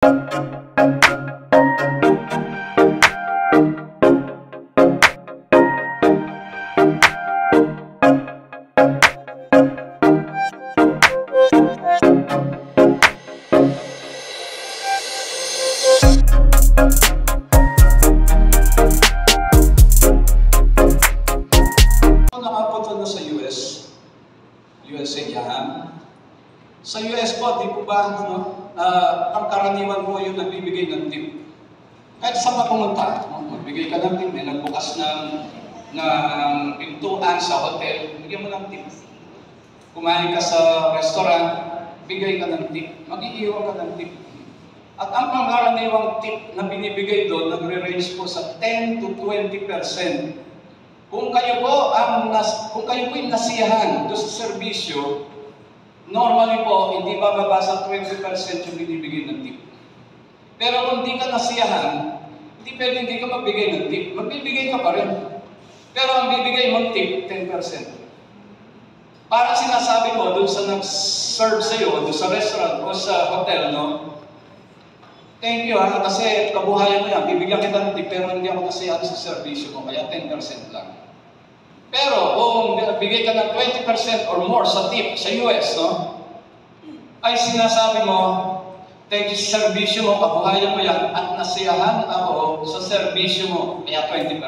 Nakapunta na sa USA yan. Sa US po, di po ba, ang karaniwan po yung nagbibigay ng tip. Kahit saan ka pumunta, magbigay ka ng tip, may nagbukas ng pintuan sa hotel, bigyan mo ng tip. Kumain ka sa restaurant, bigay ka ng tip. Mag-iiwan ka ng tip. At ang pangkaraniwang tip na binibigay doon, nagre-range po sa 10 to 20%. Kung kayo po yung nasiyahan doon sa serbisyo, normally po, hindi bababa sa 20% yung binibigay ng tip. Pero kung hindi ka nasiyahan, hindi ka magbigay ng tip. Magbibigay ka pa rin. Pero ang bibigay mong tip, 10%. Parang sinasabi mo doon sa nag-serve sa'yo, doon sa restaurant o sa hotel, no? Thank you kasi kabuhayan mo yan. Bibigyan kita ng tip, pero hindi ako nasiyahan sa serbisyo mo, kaya 10% lang. Pero kung bigay ka ng 20% or more sa tip sa US, no? Ay sinasabi mo, thank you sa serbisyo mo, kabuhayan mo yan, at nasiyahan ako sa serbisyo mo, kaya 20%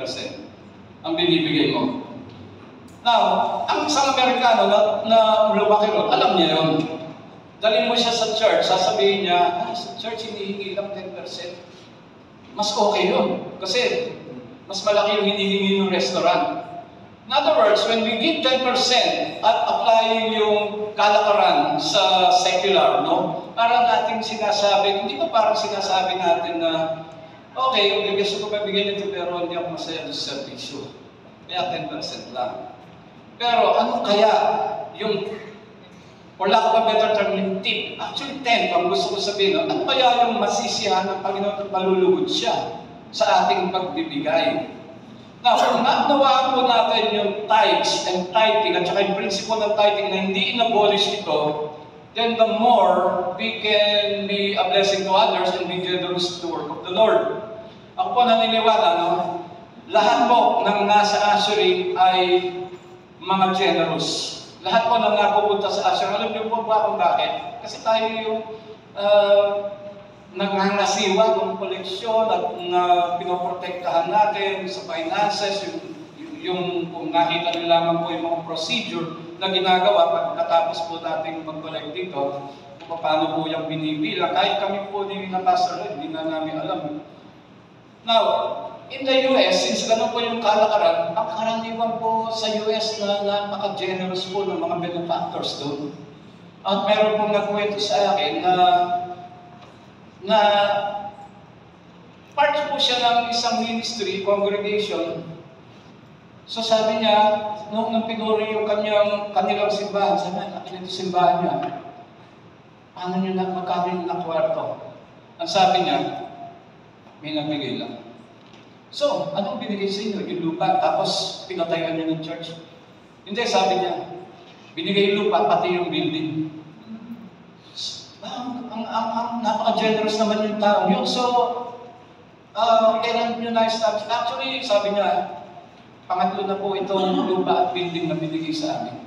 ang binibigay mo. Now, ang isang Amerikano na lumaki ron, alam niya yun. Dalhin mo siya sa church, sasabihin niya, sa church hinihingi lang 10%. Mas okay yun. Kasi mas malaki yung hinihingi ng restaurant. In other words, when we give 10% at apply yung kalakaran sa secular, no? Parang natin sinasabi, hindi ba parang sinasabi natin na, okay, yung gusto ko mabigyan nito pero hindi ako masaya sa servisyo. Kaya 10% lang. Pero ano kaya yung, for lack of a better term, yung tip, actually 10, ang gusto ko sabihin, ano kaya yung masisiyahan ng Panginoon at malulugod siya sa ating pagbibigay? Now, kung naunawaan po natin yung tithes and tithing at saka yung principle ng tithing na hindi in-abolish ito, then the more we can be a blessing to others and be generous to the work of the Lord. Ako po naniniwala, no? Lahat po ng nasa Ashery ay mga generous. Lahat po nang napupunta sa Ashery. Alam niyo po ba kung bakit? Kasi tayo yung nangangasiwa ng koleksyon at pinoprotektahan natin sa finances, yung kung nakita nyo lamang po yung mga procedure na ginagawa pagkatapos po natin mag-collect dito, kung paano po yung binibilang. Kahit kami po ni Pastor Lloyd, hindi na namin alam. Now, in the US, since ganun po yung kalakaran, ang karaniwan po sa US na napaka-generous po ng mga benefactors doon. At meron pong nagkwento sa akin na part po siya ng isang ministry, congregation. So sabi niya, nung pinuri yung kanilang simbahan, sabi niya, ito simbahan niya, paano niyo magkano yung nakwarto? Ang sabi niya, may nabigay lang. So, anong binigay sa inyo? Yung lupa, tapos pinatayan niyo ng church? Hindi, sabi niya, binigay yung lupa, pati yung building. Ang napaka-generous naman yung tao yun. So, kailan nyo na-establish? Actually, sabi niya, pangatlo na po itong lupa at building na binigay sa amin.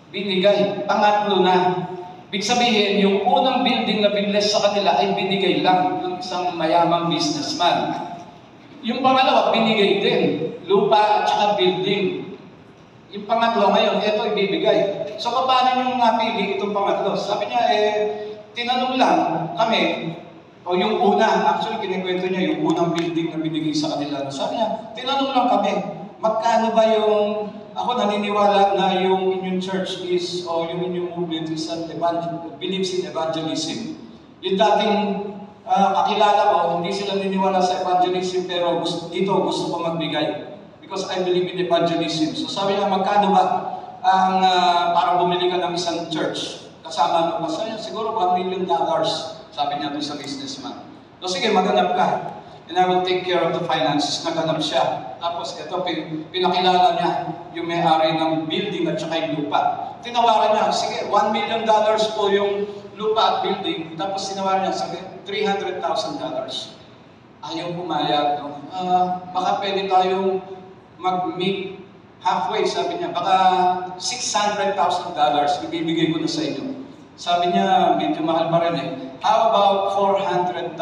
Binigay, pangatlo na. Ibig sabihin, yung unang building na binles sa kanila ay binigay lang ng isang mayamang businessman. Yung pangalawa, binigay din. Lupa at saka building. Yung pangatlo ngayon, ito ibibigay. So, paano nyo napili itong pangatlo? Sabi niya, tinanong lang kami, o yung una, actually kinikwento niya yung unang building na binigay sa kanila. Sabi niya, tinanong lang kami, magkano ba yung, ako naniniwala na yung inyong church is, o yung inyong movement is believes in evangelism. Yung dating kakilala ko, hindi sila naniniwala sa evangelism, pero dito gusto ko magbigay. Because I believe in evangelism. So sabi niya, magkano ba ang para bumili ka ng isang church? Kasama ng pasaya, siguro $1 million, sabi niya doon sa businessman. So sige, maghanap ka. And I will take care of the finances. Naghanap siya. Tapos ito, pinakilala niya yung may-ari ng building at saka yung lupa. Tinawaran niya, sige, $1 million po yung lupa at building. Tapos tinawaran niya, sabi, $300,000. Ayaw pumayag, no? Baka pwede tayong mag-meet halfway, sabi niya. Baka $600,000 ibibigay ko na sa inyo. Sabi niya, medyo mahal pa rin eh. How about $400,000?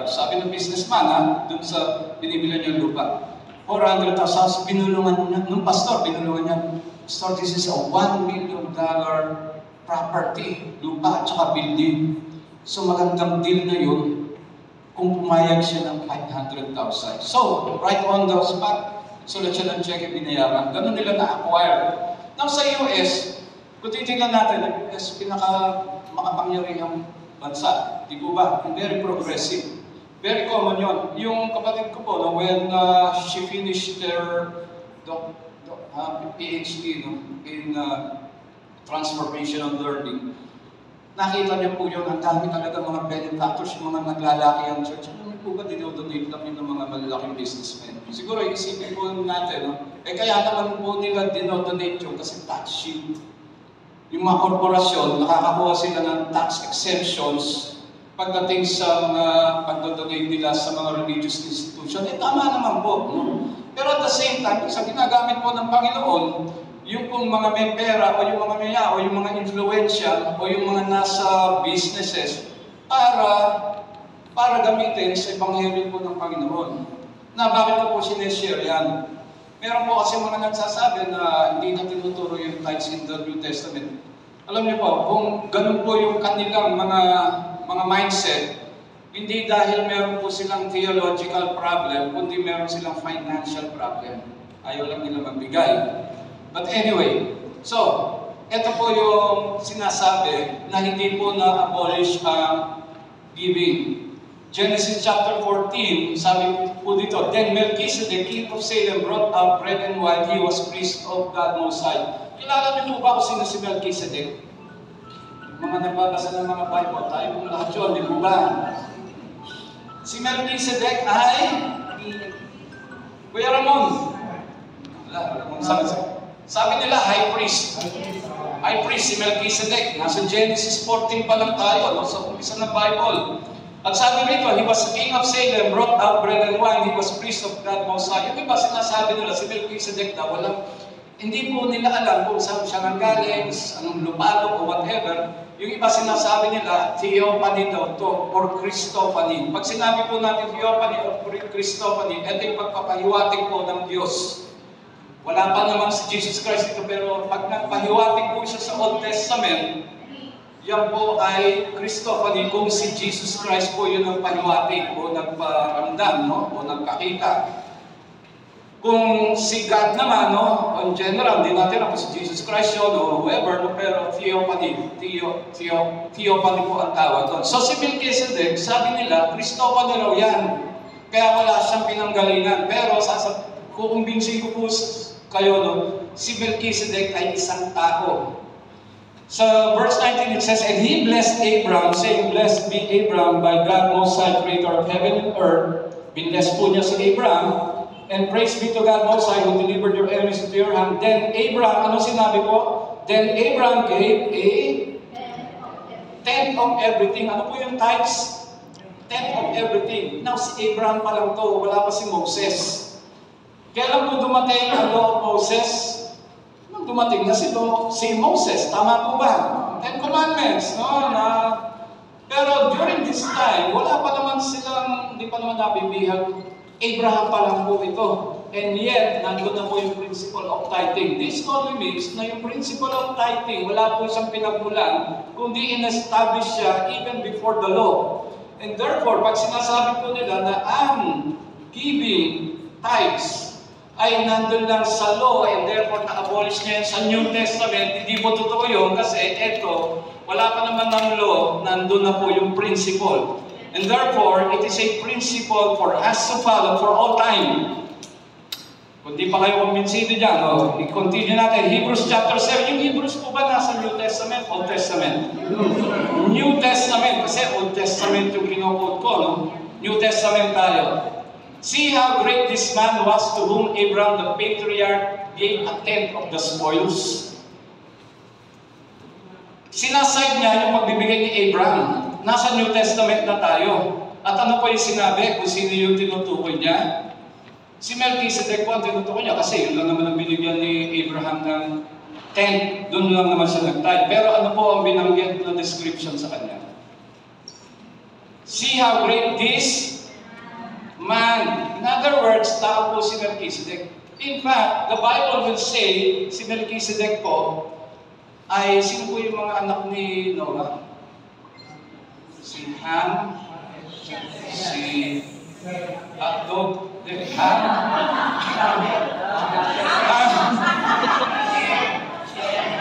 Sabi ng businessman, dun sa binibilan niya lupa. $400,000, binulungan niya, nung pastor, binulungan niya, Pastor, this is a $1 million property, lupa at saka building. So magandang deal na yun kung pumayag siya ng $500,000. So, right on the spot, sulat siya ng check, binayaran. Ganun nila na-acquire. Now sa US, kung titignan natin, ang US pinaka-makapangyarihang bansa. Di po ba? Very progressive. Very common yun. Yung kapatid ko po, no, when she finished their PhD in transformational learning, nakita niyo po yun, ang dami talaga mga benefactors, yung mga naglalaki ang church. Ano po ba dinodonate lang yun ng mga malalaking businessmen? Siguro isipin po natin, no? Kaya naman po nila dinodonate yun kasi tax shield. Yung mga korporasyon, nakakakuha sila ng tax exemptions pagdating sa pagdodonate nila sa mga religious institution. Tama naman po. No? Pero at the same time, sa ginagamit po ng Panginoon, yung pong mga may pera o yung mga maya o yung mga influential o yung mga nasa businesses para gamitin sa ebanghelyo po ng Panginoon. Na bakit ko po sineshare yan? Meron po kasi mga nagsasabi na hindi na tinuturo yung tithes in the New Testament. Alam niyo po, kung ganun po yung kanilang mga mindset, hindi dahil meron po silang theological problem, kundi meron silang financial problem. Ayaw lang nila magbigay. But anyway, so, ito po yung sinasabi na hindi po na-abolish ang giving. Genesis chapter 14, sabi po dito, Then Melchizedek, king of Salem, brought out bread and wine. He was priest of God Most High. Kilala niyo po ba kung sino si Melchizedek? Mga nagbabasa ng mga Bible, tayo pong lahat yun, di po ba? Si Melchizedek ay Kuya Ramon. Sabi nila, high priest. High priest si Melchizedek. Nasa Genesis 14 pa lang tayo, no? Sa umpisa ng Bible. At sabi rito, he was king of Salem, brought out bread and wine, he was priest of God Most High. Yung iba sinasabi nila, si Melchizedek na hindi po nila alam kung saan siya nanggaling, anong lupalo o whatever. Yung iba sinasabi nila, theophany daw to, or Christophany. Pag sinabi po natin theophany or Christophany, ito yung pagpapahiwatig po ng Diyos. Wala pa naman si Jesus Christ ito, pero pag nagpahiwatig po siya sa Old Testament, yan po ay Christophany, kung si Jesus Christ po yun ang pahiwatig o nagparamdam, no? O nagkakita. Kung si God naman, no? In general, hindi natin ako si Jesus Christ yun o whoever, no? Pero theophany po ang tawag doon. So si Melchizedek, sabi nila, Christophany raw yan. Kaya wala siyang pinanggalingan. Pero kukumbinsin ko po kayo, no? Si Melchizedek ay isang tao. Sa verse 19 it says, And he blessed Abraham, saying, Blessed be Abraham by God Most High, creator of heaven and earth. Binless po niya si Abraham. And praise be to God Most High, who delivered your enemies into your hand. Then Abraham, ano sinabi po? Then Abraham gave a tenth of everything. Ano po yung tithes? Tenth of everything. Now si Abraham pa lang to, wala pa si Moses. Kailan po dumating ang law of Moses? Dumating na si Moses, tama po ba? Ten Commandments, no? Pero during this time, wala pa naman silang, hindi pa naman nabibihag. Abraham pa lang po ito. And yet, nandun na po yung principle of tithing. This only means na yung principle of tithing, wala po siyang pinagmulan, kundi in-establish siya even before the law. And therefore, pag sinasabi po nila na ang giving tithes ay nandun lang sa law and therefore na-abolish niya sa New Testament, hindi po totoo yun kasi eto, wala pa naman ng law, nandun na po yung principle. And therefore, it is a principle for us to follow for all time. Kung di pa kayo kumbinsido dyan, i-continue natin. Hebrews chapter 7. Yung Hebrews po ba nasa New Testament? Old Testament? New Testament. Kasi Old Testament yung kinukot ko, no? New Testament tayo. See how great this man was to whom Abraham the patriarch gave a tenth of the spoils. Sinaside niya yung pagbibigay ni Abraham. nasa New Testament na tayo. At ano po yung sinabi kung sino yung tinutukoy niya? Si Melchizedek po ang tinutukoy niya kasi yun lang naman ang binigyan ni Abraham ng tent. Doon lang naman siya nag-tithe. Pero ano po ang binanggit na description sa kanya? See how great this man. In other words, tao po si Melchizedek. In fact, the Bible will say, si Melchizedek po, ay sino po yung mga anak ni Noah? Si Ham, si Adog, Ham,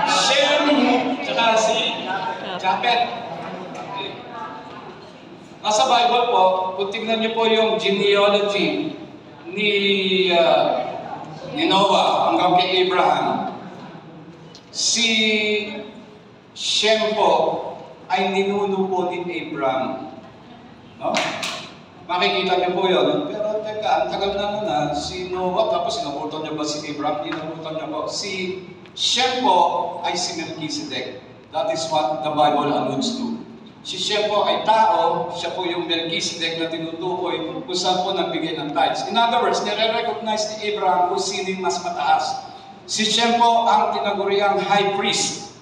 Shem, tsaka si Japet. Okay. Nasa Bible po, kung tingnan niyo po yung genealogy ni Noah hanggang kay Abraham, si Shem po ay ninuno po ni Abraham. No? Makikita niyo po yun. Pero teka, ang tagal na muna, si Noah, tapos sinabutan niya ba si Abraham? Sinabutan niya po. Si Shem po ay si Melchizedek. That is what the Bible alludes to. Si Shem po ay tao, siya po yung Melchizedek na tinutukoy kung saan po nagbigay ng tithes. In other words, nire-recognize ni Abraham kung sino mas mataas. Si Shem po ang tinaguriang high priest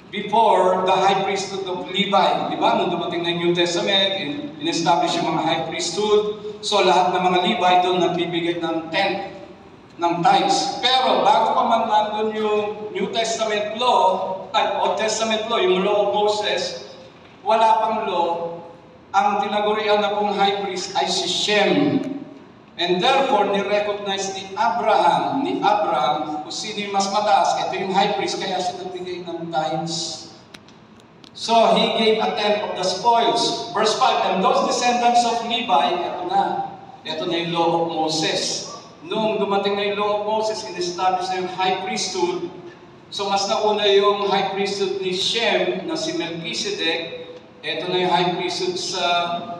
before the high priesthood of Levi. Diba? Nung dumating na yung New Testament, in-establish yung mga high priesthood. So lahat ng mga Levi doon nagbibigay ng tenth ng tithes. Pero bago pa man nandun yung New Testament law, at Old Testament law, yung law of Moses, wala pang law. Ang tinagurian na pong high priest ay si Shem. And therefore, ni-recognize ni Abraham kung sino yung mas mataas. Ito yung high priest, kaya siya nagbigay ng tithes. So, he gave a tenth of the spoils. Verse 5, and those descendants of Levi, ito na yung law of Moses. Nung dumating na yung law of Moses, in-establish na yung high priesthood. So, mas nauna yung high priesthood ni Shem, na si Melchizedek. Ito na yung high priesthood sa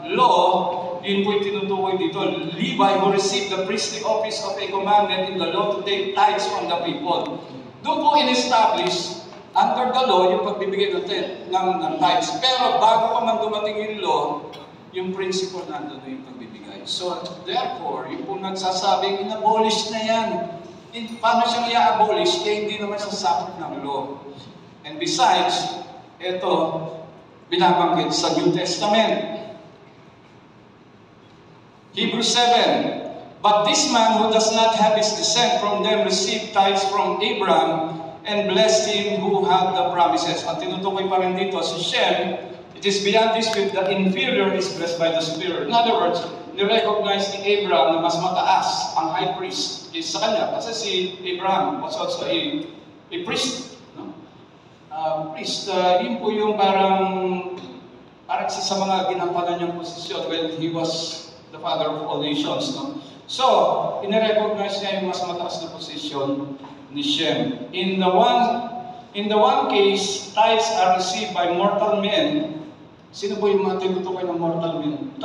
law. Yun po yung tinutukoy dito. Levi who received the priestly office of a commandment in the law to take tithes from the people. Doon po in-establish, under the law, yung pagbibigay ng tithes. Pero bago pa man dumating yung law, yung principle nandun na yung pagbibigay. So, therefore, yung po nagsasabing, in-abolish na yan. Paano siyang i-abolish? Kaya hindi naman sasakot ng law. And besides, ito, binabanggit sa New Testament. Hebrews 7, but this man who does not have his descent from them received tithes from Abraham and blessed him who had the promises. At tinutukoy pa rin dito si Shem, it is beyond dispute that inferior is blessed by the superior. In other words, ni-recognize ni Abraham na mas mataas ang high priest kaysa sa kanya. Kasi si Abraham was also a priest. No? Priest, yun po yung parang isa sa mga ginampanan niyang posisyon when he was the father of all nations. No? So, ina-recognize niya yung mas mataas na posisyon ni Shem. In the one case, tithes are received by mortal men. Sino po yung mga tinutukoy ng mortal men?